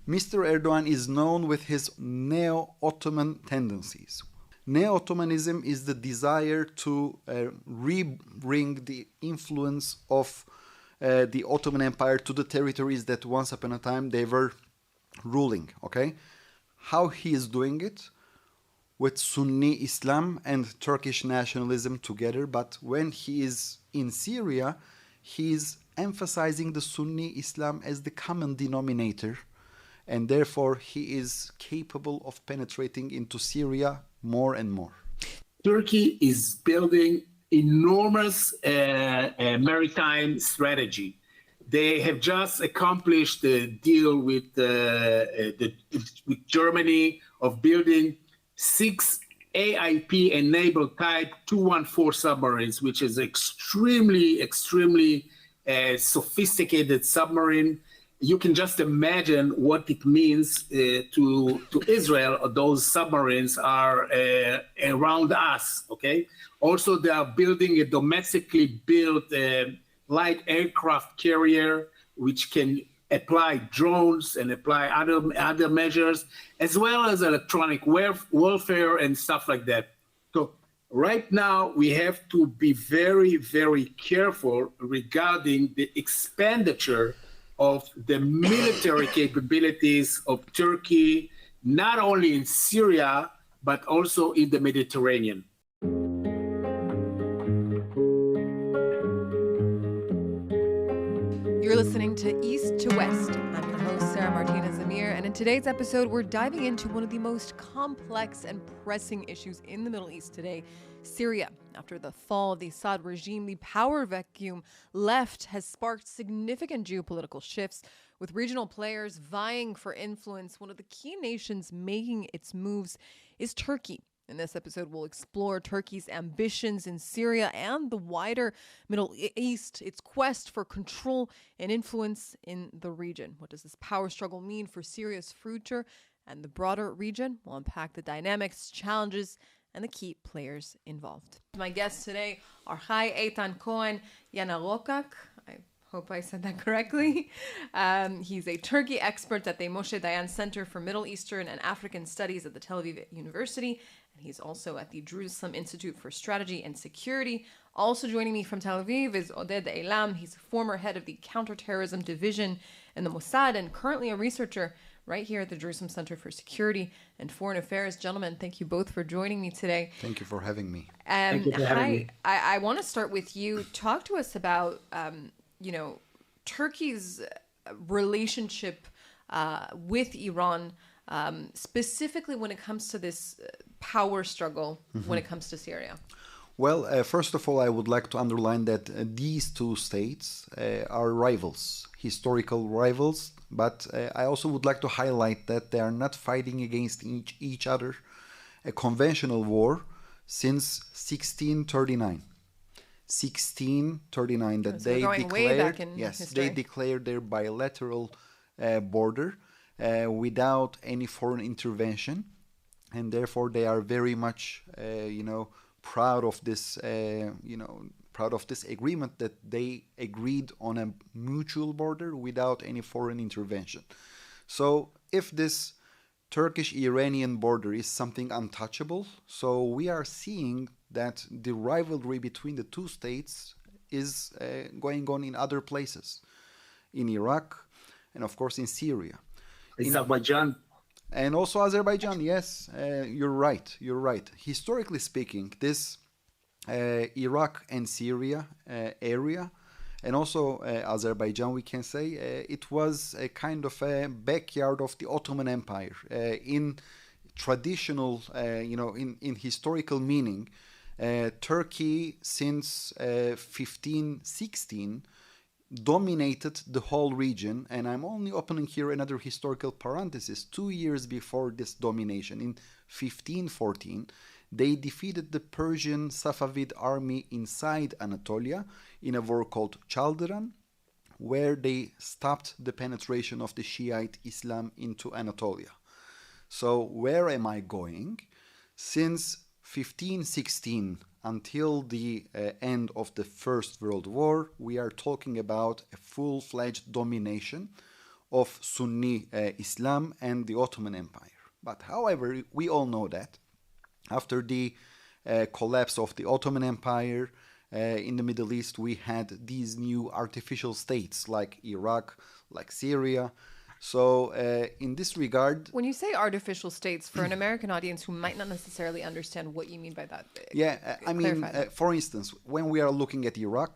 Mr. Erdogan is known with his Neo-Ottoman tendencies. Neo-Ottomanism is the desire to re-bring the influence of the Ottoman Empire to the territories that once upon a time they were ruling, okay? How he is doing it? With Sunni Islam and Turkish nationalism together, but when he is in Syria, he is emphasizing the Sunni Islam as the common denominator, and therefore he is capable of penetrating into Syria more and more. Turkey is building enormous maritime strategy. They have just accomplished the deal with Germany of building 6 AIP-enabled Type 214 submarines, which is extremely sophisticated submarine. You can just imagine what it means to Israel. Those submarines are around us, okay? Also, they are building a domestically built light aircraft carrier, which can apply drones and apply other measures, as well as electronic warfare and stuff like that. So right now, we have to be very, very careful regarding the expenditure of the military capabilities of Turkey, not only in Syria, but also in the Mediterranean. You're listening to East to West. I'm your host, Sarah Martinez Amir, and in today's episode, we're diving into one of the most complex and pressing issues in the Middle East today, Syria. After the fall of the Assad regime, the power vacuum left has sparked significant geopolitical shifts, with regional players vying for influence. One of the key nations making its moves is Turkey. In this episode, we'll explore Turkey's ambitions in Syria and the wider Middle East, its quest for control and influence in the region. What does this power struggle mean for Syria's future and the broader region? We'll unpack the dynamics, challenges, and the key players involved. My guests today are Eytan Cohen Yanarocak. I hope I said that correctly. He's a Turkey expert at the Moshe Dayan Center for Middle Eastern and African Studies at the Tel Aviv University. And he's also at the Jerusalem Institute for Strategy and Security. Also joining me from Tel Aviv is Oded Ailam. He's former head of the Counterterrorism Division in the Mossad and currently a researcher right here at the Jerusalem Center for Security and Foreign Affairs. Gentlemen, thank you both for joining me today. Thank you for having me. Thank you for having me. I want to start with you. Talk to us about, Turkey's relationship with Iran, specifically when it comes to this power struggle when it comes to Syria. Well, first of all, I would like to underline that these two states are rivals, historical rivals, but I also would like to highlight that they are not fighting against each other, a conventional war, since 1639. 1639 that So they going way back in yes, history. they declared their bilateral border without any foreign intervention, and therefore they are very much, proud of this, proud of this agreement that they agreed on a mutual border without any foreign intervention. So if this Turkish-Iranian border is something untouchable, so we are seeing that the rivalry between the two states is going on in other places, in Iraq, and of course in Syria. Azerbaijan. And also Azerbaijan, yes, you're right. Historically speaking, this Iraq and Syria area, and also Azerbaijan, we can say, it was a kind of a backyard of the Ottoman Empire. In traditional, in historical meaning, Turkey since 1516 dominated the whole region, and I'm only opening here another historical parenthesis. 2 years before this domination, in 1514, they defeated the Persian Safavid army inside Anatolia in a war called Chaldiran, where they stopped the penetration of the Shiite Islam into Anatolia. So where am I going? Since 1516 until the end of the First World War, we are talking about a full-fledged domination of Sunni Islam and the Ottoman Empire. But however, we all know that after the collapse of the Ottoman Empire in the Middle East, we had these new artificial states like Iraq, like Syria. So in this regard... When you say artificial states, for an American audience who might not necessarily understand what you mean by that, I mean, for instance, when we are looking at Iraq,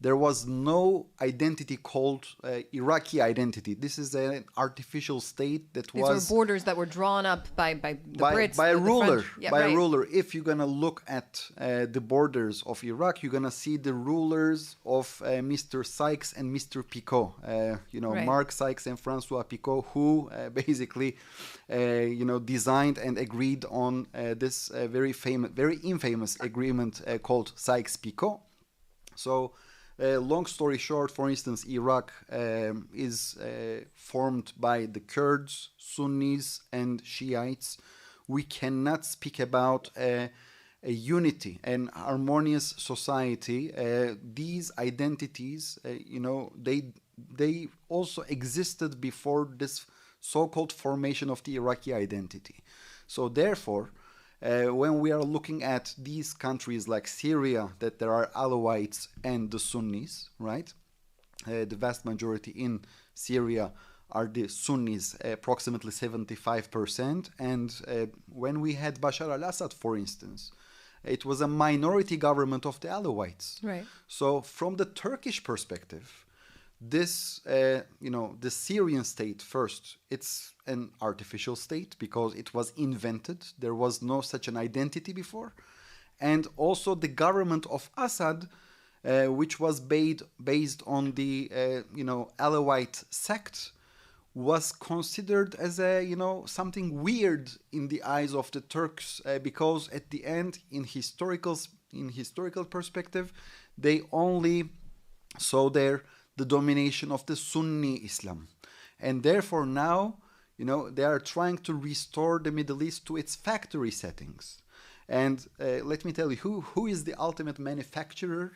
there was no identity called Iraqi identity. This is an artificial state that These was... were borders that were drawn up by the Brits. By a ruler. Yeah, by right. a ruler. If you're going to look at the borders of Iraq, you're going to see the rulers of Mr. Sykes and Mr. Picot. Right. Mark Sykes and Francois Picot, who basically, designed and agreed on this very infamous agreement called Sykes-Picot. So... long story short, for instance, Iraq is formed by the Kurds, Sunnis, and Shiites. We cannot speak about a unity, an harmonious society. These identities, they also existed before this so-called formation of the Iraqi identity. So therefore, when we are looking at these countries like Syria, that there are Alawites and the Sunnis, right? The vast majority in Syria are the Sunnis, approximately 75%. And when we had Bashar al-Assad, for instance, it was a minority government of the Alawites. Right. So from the Turkish perspective, this, the Syrian state first, it's an artificial state because it was invented. There was no such an identity before. And also the government of Assad, which was based on the, Alawite sect, was considered as something weird in the eyes of the Turks because at the end, in historical perspective, they only saw the domination of the Sunni Islam. And therefore now, they are trying to restore the Middle East to its factory settings. And let me tell you, who is the ultimate manufacturer?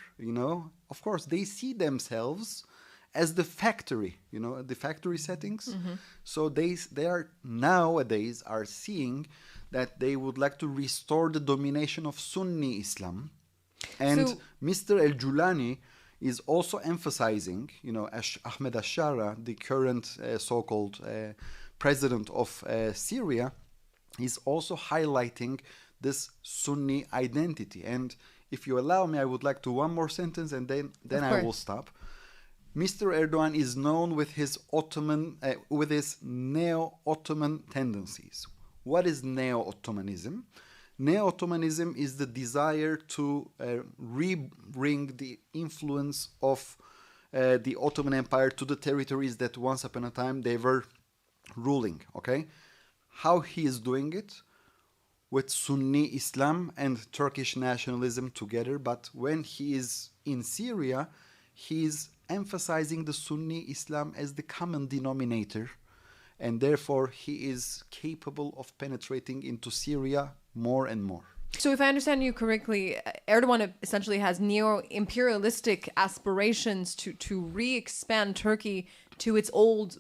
Of course, they see themselves as the factory, the factory settings. Mm-hmm. So they are nowadays are seeing that they would like to restore the domination of Sunni Islam. And Mr. El-Julani is also emphasizing, Ahmed al-Shara, the current so-called president of Syria, is also highlighting this Sunni identity. And if you allow me, I would like to one more sentence and then I will stop. Mr. Erdogan is known with his Neo-Ottoman tendencies. What is Neo-Ottomanism? Neo-Ottomanism is the desire to re-bring the influence of the Ottoman Empire to the territories that once upon a time they were ruling, okay? How he is doing it? With Sunni Islam and Turkish nationalism together, but when he is in Syria, he is emphasizing the Sunni Islam as the common denominator, and therefore he is capable of penetrating into Syria more and more. So if I understand you correctly, Erdogan essentially has neo-imperialistic aspirations to re-expand Turkey to its old,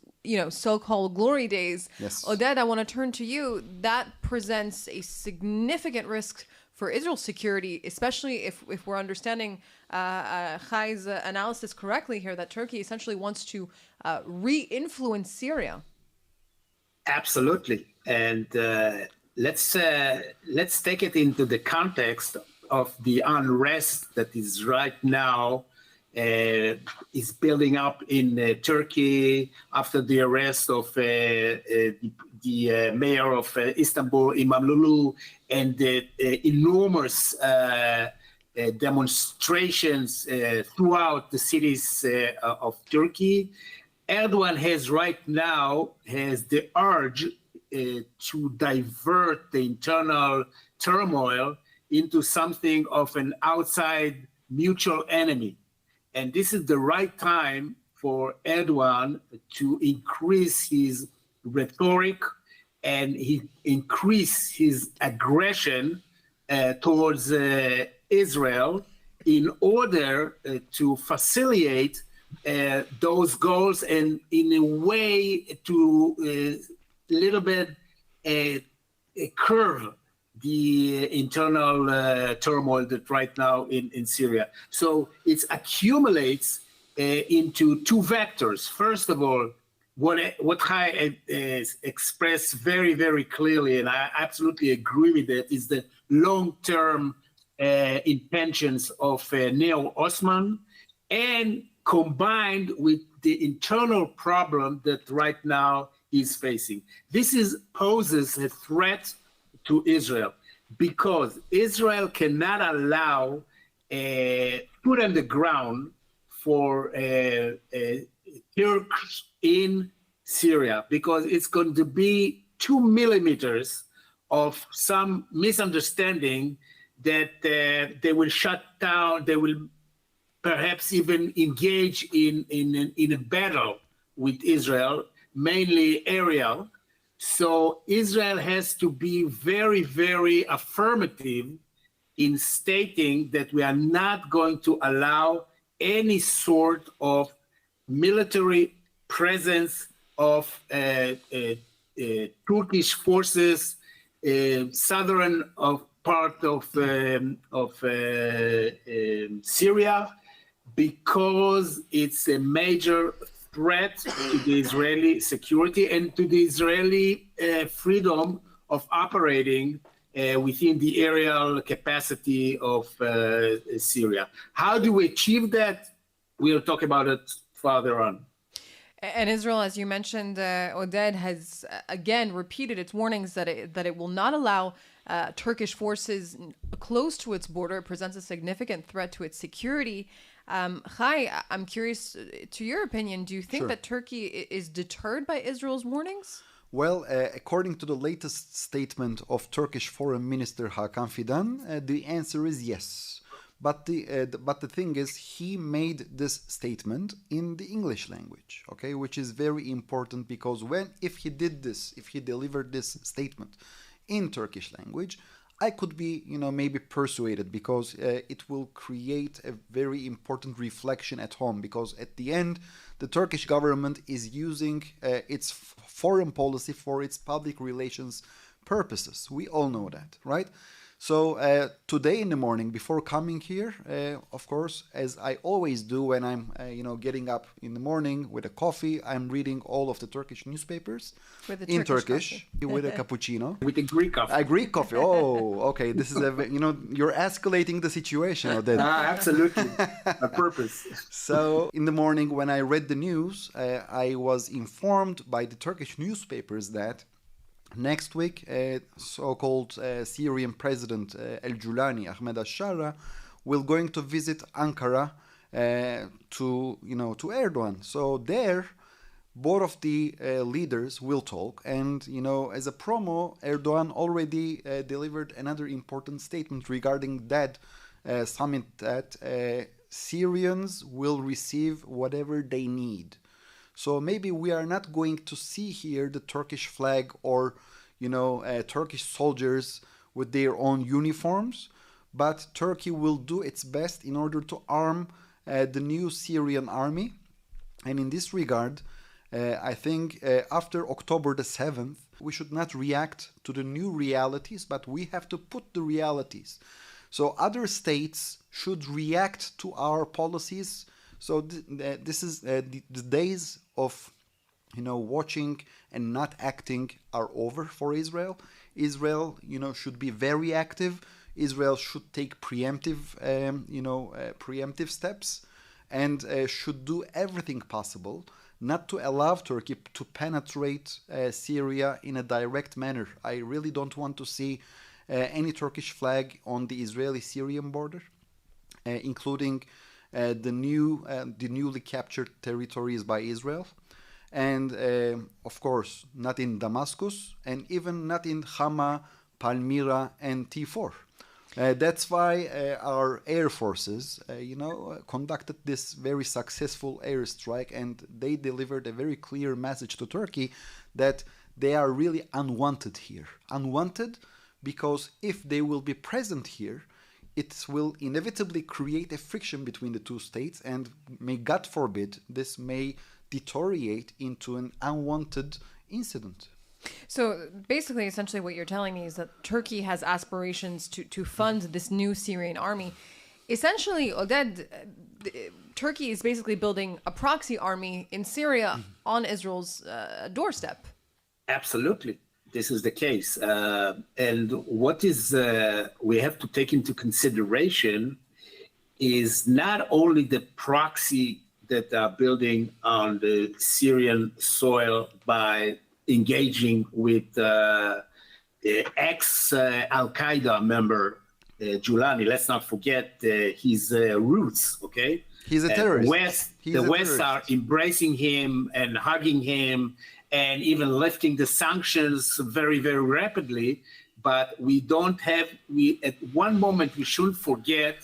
so-called glory days. Yes. Oded, I want to turn to you. That presents a significant risk for Israel's security, especially if we're understanding Chai's analysis correctly here, that Turkey essentially wants to re-influence Syria. Absolutely. And let's take it into the context of the unrest that is right now is building up in Turkey after the arrest of the mayor of Istanbul, Imam Lulu, and the enormous demonstrations throughout the cities of Turkey. Erdogan has the urge to divert the internal turmoil into something of an outside mutual enemy. And this is the right time for Erdogan to increase his rhetoric and increase his aggression towards Israel in order to facilitate those goals and in a way to little bit curve the internal turmoil that right now in Syria. So it accumulates into two vectors. First of all, what Chai expressed very, very clearly, and I absolutely agree with it, is the long-term intentions of Neo-Ottoman, and combined with the internal problem that right now is facing. This poses a threat to Israel, because Israel cannot allow foot on the ground for Turks in Syria, because it's going to be 2 millimeters of some misunderstanding that they will shut down, they will perhaps even engage in a battle with Israel, mainly aerial. So Israel has to be very, very affirmative in stating that we are not going to allow any sort of military presence of Turkish forces, southern part of Syria, because it's a major threat to the Israeli security and to the Israeli freedom of operating within the aerial capacity of Syria. How do we achieve that? We'll talk about it further on. And Israel, as you mentioned, Oded, has again repeated its warnings that it will not allow Turkish forces close to its border. It presents a significant threat to its security. Chai, I'm curious to your opinion. Do you think that Turkey is deterred by Israel's warnings? Well, according to the latest statement of Turkish Foreign Minister Hakan Fidan, the answer is yes. But the thing is, he made this statement in the English language, okay, which is very important, because if he delivered this statement in Turkish language, I could be, maybe persuaded, because it will create a very important reflection at home, because at the end, the Turkish government is using its foreign policy for its public relations purposes. We all know that, right? So today in the morning, before coming here, of course, as I always do when I'm, getting up in the morning with a coffee, I'm reading all of the Turkish newspapers in Turkish with a cappuccino. With a Greek coffee. A Greek coffee. Oh, okay. This is you're escalating the situation. Absolutely. A purpose. So in the morning when I read the news, I was informed by the Turkish newspapers that next week, so-called Syrian President Al-Julani, Ahmed al-Shara, will going to visit Ankara to Erdogan. So there, both of the leaders will talk, and as a promo, Erdogan already delivered another important statement regarding that summit, that Syrians will receive whatever they need. So maybe we are not going to see here the Turkish flag or, Turkish soldiers with their own uniforms, but Turkey will do its best in order to arm the new Syrian army. And in this regard, I think after October the 7th, we should not react to the new realities, but we have to put the realities. So other states should react to our policies. So this is the days of, watching and not acting are over for Israel. Israel, should be very active. Israel should take preemptive steps, and should do everything possible not to allow Turkey to penetrate Syria in a direct manner. I really don't want to see any Turkish flag on the Israeli-Syrian border, including the newly captured territories by Israel, and of course not in Damascus, and even not in Hama, Palmyra, and T4. That's why our air forces, conducted this very successful airstrike, and they delivered a very clear message to Turkey that they are really unwanted here. Unwanted because if they will be present here, it will inevitably create a friction between the two states, and may, God forbid, this may deteriorate into an unwanted incident. So basically, essentially what you're telling me is that Turkey has aspirations to fund this new Syrian army. Essentially, Oded, Turkey is basically building a proxy army in Syria on Israel's doorstep. Absolutely. This is the case. And what is we have to take into consideration is not only the proxy that they are building on the Syrian soil by engaging with the ex-Al-Qaeda member, Julani. Let's not forget his roots, okay? He's a terrorist. The West are embracing him and hugging him and even lifting the sanctions very, very rapidly. But at one moment, we shouldn't forget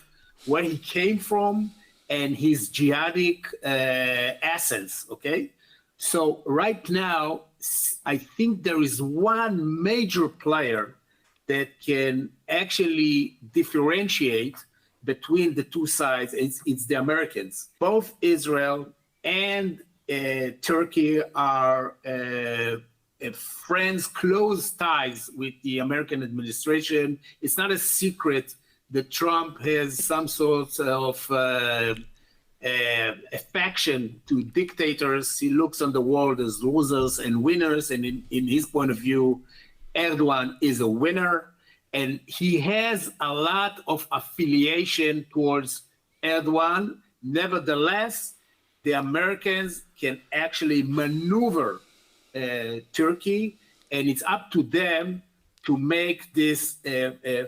where he came from and his jihadic essence, okay? So right now, I think there is one major player that can actually differentiate between the two sides. It's the Americans. Both Israel and Turkey are friends, close ties with the American administration. It's not a secret that Trump has some sort of affection to dictators. He looks on the world as losers and winners, and in his point of view, Erdogan is a winner, and he has a lot of affiliation towards Erdogan. Nevertheless, the Americans can actually maneuver Turkey, and it's up to them to make this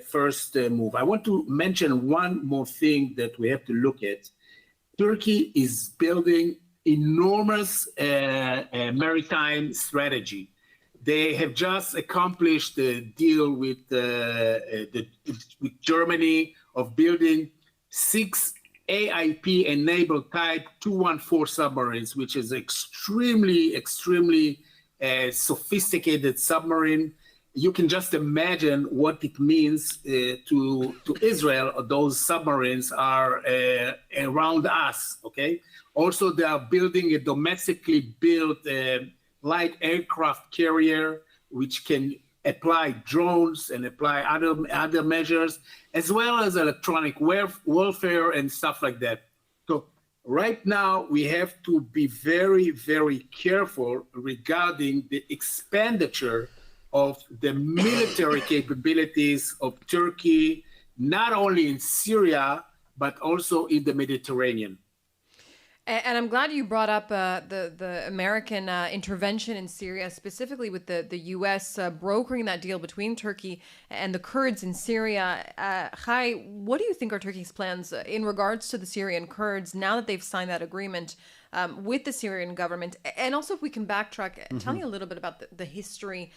first move. I want to mention one more thing that we have to look at. Turkey is building enormous maritime strategy. They have just accomplished the deal with Germany of building 6 AIP-enabled Type 214 submarines, which is extremely sophisticated submarine. You can just imagine what it means to Israel. Those submarines are around us, okay? Also, they are building a domestically built light aircraft carrier, which can apply drones and apply other measures, as well as electronic warfare and stuff like that. So right now, we have to be very, very careful regarding the expenditure of the military capabilities of Turkey, not only in Syria, but also in the Mediterranean. And I'm glad you brought up the American intervention in Syria, specifically with the U.S. Brokering that deal between Turkey and the Kurds in Syria. Chai, what do you think are Turkey's plans in regards to the Syrian Kurds now that they've signed that agreement with the Syrian government? And also, if we can backtrack, tell me a little bit about the history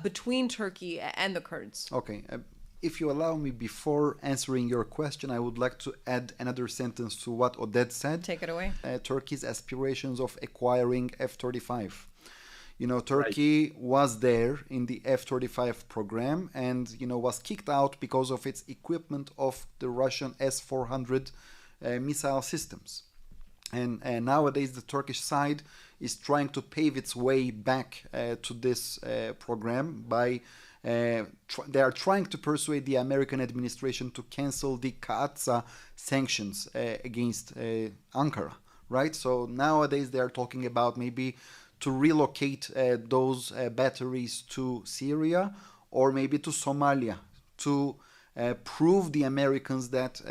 between Turkey and the Kurds. Okay. If you allow me, before answering your question, I would like to add another sentence to what Oded said. Take it away. Turkey's aspirations of acquiring F-35. You know, Turkey was there in the F-35 program and, was kicked out because of its equipment of the Russian S-400 missile systems. And nowadays, the Turkish side is trying to pave its way back to this program by they are trying to persuade the American administration to cancel the Kaatsa sanctions against Ankara, right? So nowadays they are talking about maybe to relocate those batteries to Syria or maybe to Somalia to prove the Americans that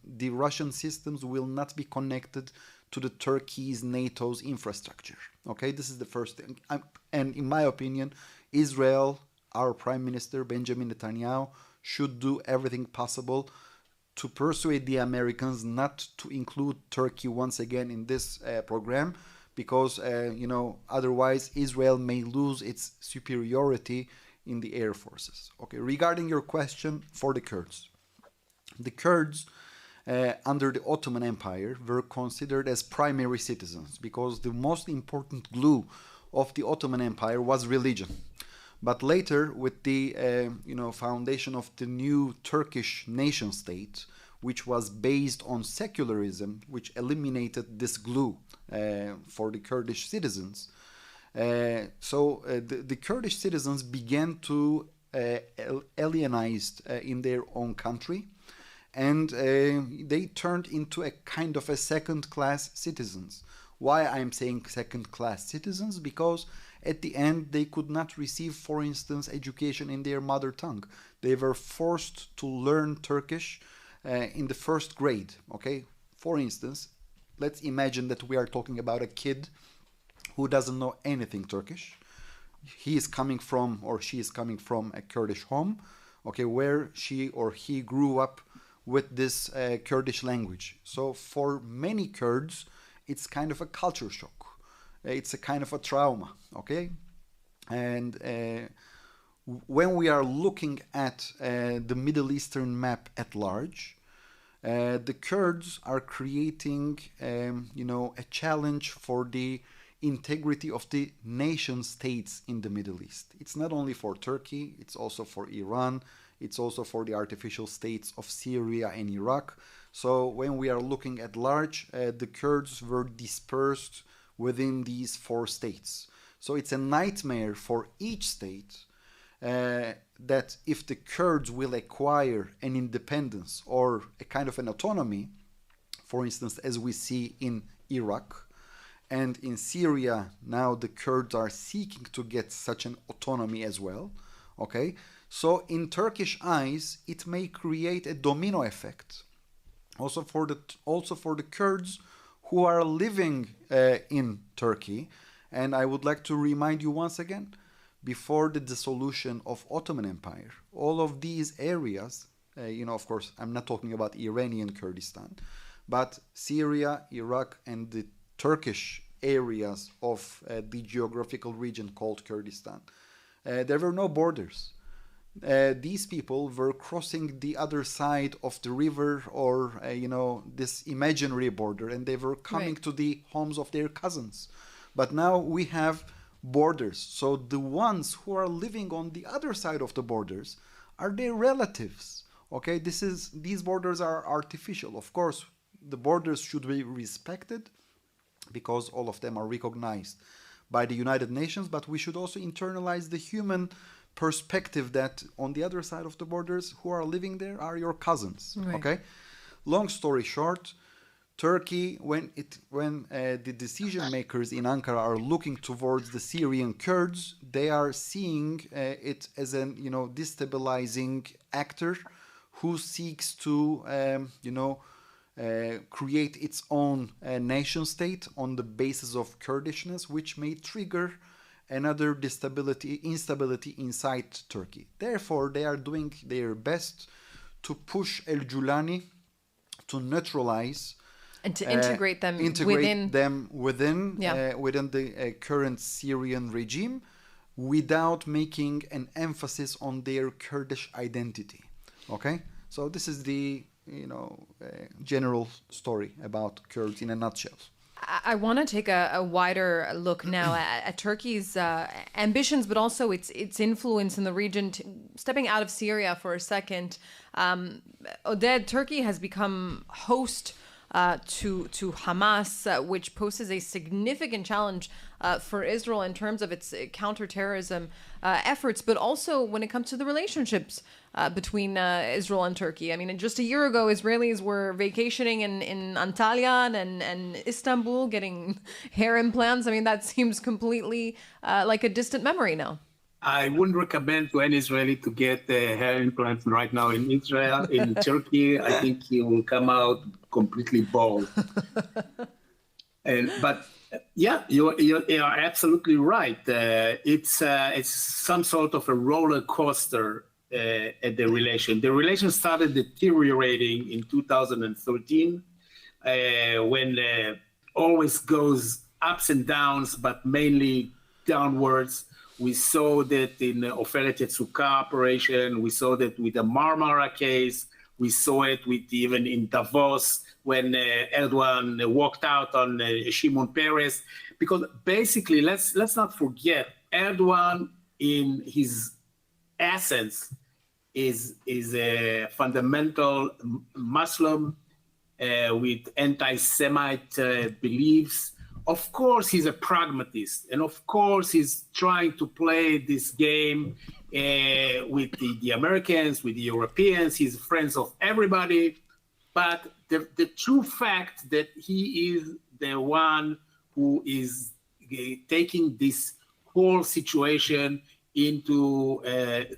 the Russian systems will not be connected to the Turkey's NATO's infrastructure. Okay, this is the first thing. And in my opinion, Israel, our Prime Minister Benjamin Netanyahu, should do everything possible to persuade the Americans not to include Turkey once again in this program, because otherwise Israel may lose its superiority in the air forces. Okay, regarding your question for the Kurds under the Ottoman Empire were considered as primary citizens because the most important glue of the Ottoman Empire was religion. But later, with the foundation of the new Turkish nation state, which was based on secularism, which eliminated this glue for the Kurdish citizens. The Kurdish citizens began to alienized in their own country, and they turned into a kind of a second-class citizens. Why I'm saying second-class citizens? Because at the end they could not receive, for instance, education in their mother tongue. They were forced to learn Turkish in the first grade. Okay, for instance, let's imagine that we are talking about a kid who doesn't know anything Turkish. He is coming from, or she is coming from, a Kurdish home, okay, where she or he grew up with this Kurdish language. So for many Kurds, it's kind of a culture shock. It's a kind of a trauma, okay? And when we are looking at the Middle Eastern map at large, the Kurds are creating, a challenge for the integrity of the nation states in the Middle East. It's not only for Turkey, it's also for Iran, it's also for the artificial states of Syria and Iraq. So when we are looking at large, the Kurds were dispersed within these 4 states. So it's a nightmare for each state that if the Kurds will acquire an independence or a kind of an autonomy, for instance, as we see in Iraq, and in Syria, now the Kurds are seeking to get such an autonomy as well. Okay, so in Turkish eyes, it may create a domino effect, also for the Kurds who are living in Turkey. And I would like to remind you once again, before the dissolution of Ottoman Empire, all of these areas, of course, I'm not talking about Iranian Kurdistan, but Syria, Iraq, and the Turkish areas of the geographical region called Kurdistan. There were no borders. These people were crossing the other side of the river or, this imaginary border, and they were coming to the homes of their cousins. But now we have borders. So the ones who are living on the other side of the borders are their relatives. Okay, these borders are artificial. Of course, the borders should be respected, because all of them are recognized by the United Nations, but we should also internalize the human perspective that on the other side of the borders, who are living there are your cousins. Okay, long story short, Turkey, when the decision makers in Ankara are looking towards the Syrian Kurds, they are seeing it as an destabilizing actor who seeks to create its own nation state on the basis of Kurdishness, which may trigger another instability inside Turkey. Therefore, they are doing their best to push El-Julani to neutralize and to integrate them within the current Syrian regime, without making an emphasis on their Kurdish identity. Okay, so this is the general story about Kurds in a nutshell. I want to take a wider look now at Turkey's ambitions, but also its influence in the region. Stepping out of Syria for a second, Oded, Turkey has become host to Hamas, which poses a significant challenge for Israel in terms of its counterterrorism efforts, but also when it comes to the relationships between Israel and Turkey. I mean, just a year ago, Israelis were vacationing in Antalya and Istanbul, getting hair implants. I mean, that seems completely like a distant memory now. I wouldn't recommend to any Israeli to get hair implants right now in Israel. In Turkey, I think he will come out completely bald. But yeah, you are absolutely right. It's some sort of a roller coaster at the relation. The relation started deteriorating in 2013 when always goes ups and downs, but mainly downwards. We saw that in the Oferet Yetsuka operation. We saw that with the Marmara case. We saw it even in Davos when Erdogan walked out on Shimon Peres. Because basically, let's not forget, Erdogan in his essence is a fundamental Muslim with anti-Semite beliefs. Of course, he's a pragmatist, and of course, he's trying to play this game with the Americans, with the Europeans. He's friends of everybody. But the true fact that he is the one who is taking this whole situation into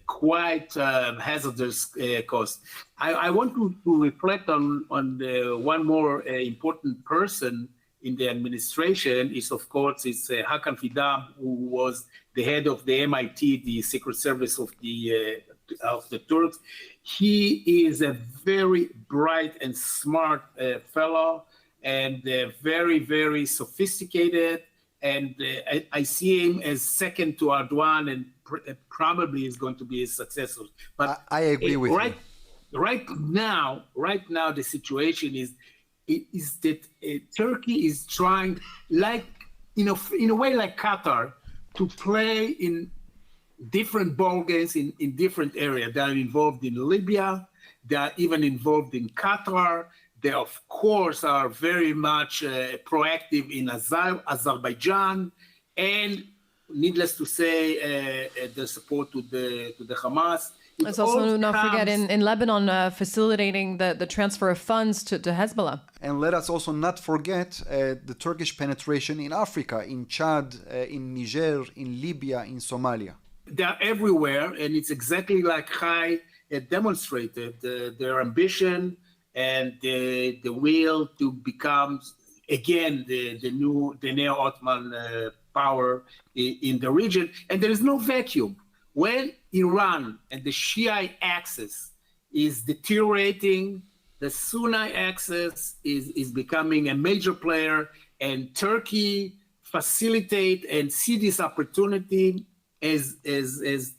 quite hazardous cost. I want to reflect on one more important person in the administration is, of course, Hakan Fidan, who was the head of the MIT, the Secret Service of the Turks. He is a very bright and smart fellow, and very, very sophisticated. And I see him as second to Erdogan, and probably is going to be his successor. But I agree with you. Right now, the situation is that Turkey is trying, like in a way like Qatar, to play in different ball games in different areas. They are involved in Libya. They are even involved in Qatar. They, of course, are very much proactive in Azerbaijan, and needless to say, the support to the Hamas. Let's also not forget in Lebanon facilitating the transfer of funds to Hezbollah. And let us also not forget the Turkish penetration in Africa, in Chad, in Niger, in Libya, in Somalia. They're everywhere, and it's exactly like Chai demonstrated their ambition and the will to become again the Neo-Ottoman power in the region. And there is no vacuum. When Iran and the Shia axis is deteriorating, the Sunni axis is becoming a major player, and Turkey facilitate and see this opportunity as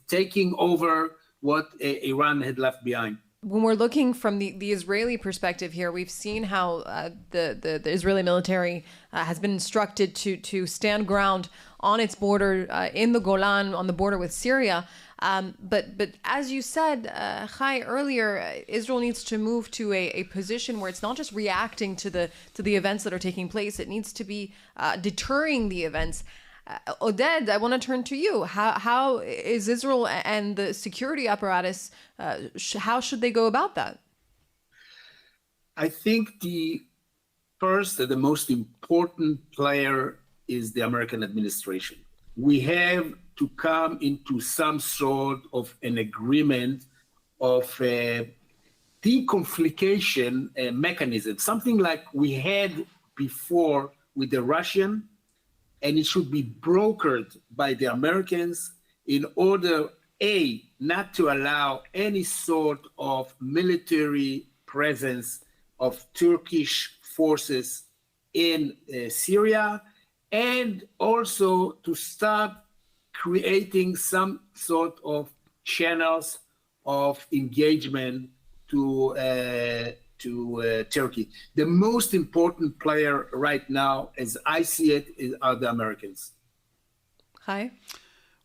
taking over what Iran had left behind. When we're looking from the Israeli perspective here, we've seen how the Israeli military has been instructed to stand ground on its border in the Golan, on the border with Syria. But as you said, Chai, earlier, Israel needs to move to a position where it's not just reacting to the events that are taking place. It needs to be deterring the events. Oded, I want to turn to you. How is Israel and the security apparatus, how should they go about that? I think the most important player is the American administration. We have to come into some sort of an agreement of a deconfliction mechanism, something like we had before with the Russian, and it should be brokered by the Americans in order, A, not to allow any sort of military presence of Turkish forces in Syria, and also to start creating some sort of channels of engagement to Turkey. The most important player right now, as I see it, are the Americans. Hi.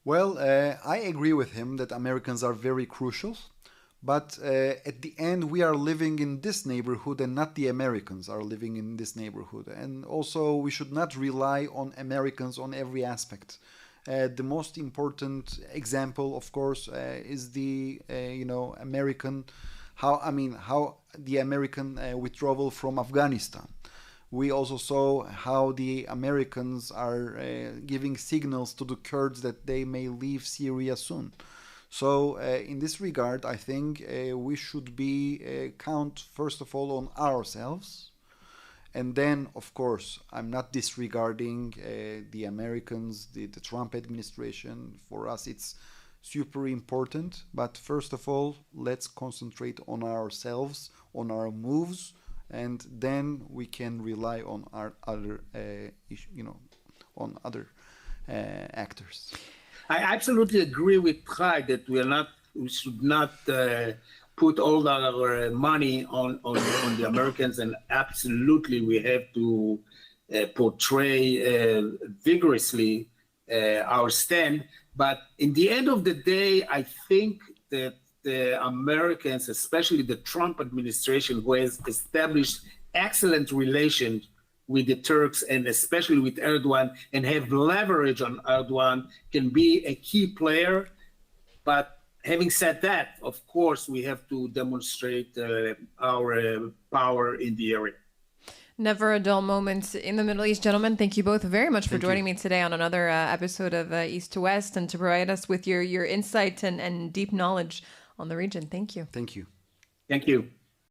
Well, I agree with him that Americans are very crucial. But at the end, we are living in this neighborhood and not the Americans are living in this neighborhood. And also, we should not rely on Americans on every aspect. The most important example, of course, is the American, how the American withdrawal from Afghanistan. We also saw how the Americans are giving signals to the Kurds that they may leave Syria soon. So in this regard, I think we should count first of all on ourselves. And then, of course, I'm not disregarding the Americans, the Trump administration. For us, it's super important. But first of all, let's concentrate on ourselves, on our moves, and then we can rely on our other, on other actors. I absolutely agree with Chai that we should not put all our money on the Americans, and absolutely we have to portray vigorously our stand. But in the end of the day, I think that the Americans, especially the Trump administration, who has established excellent relations with the Turks and especially with Erdogan and have leverage on Erdogan, can be a key player. But having said that, of course, we have to demonstrate our power in the area. Never a dull moment in the Middle East. Gentlemen, thank you both very much for joining me today on another episode of East to West and to provide us with your insight and deep knowledge on the region. Thank you. Thank you. Thank you.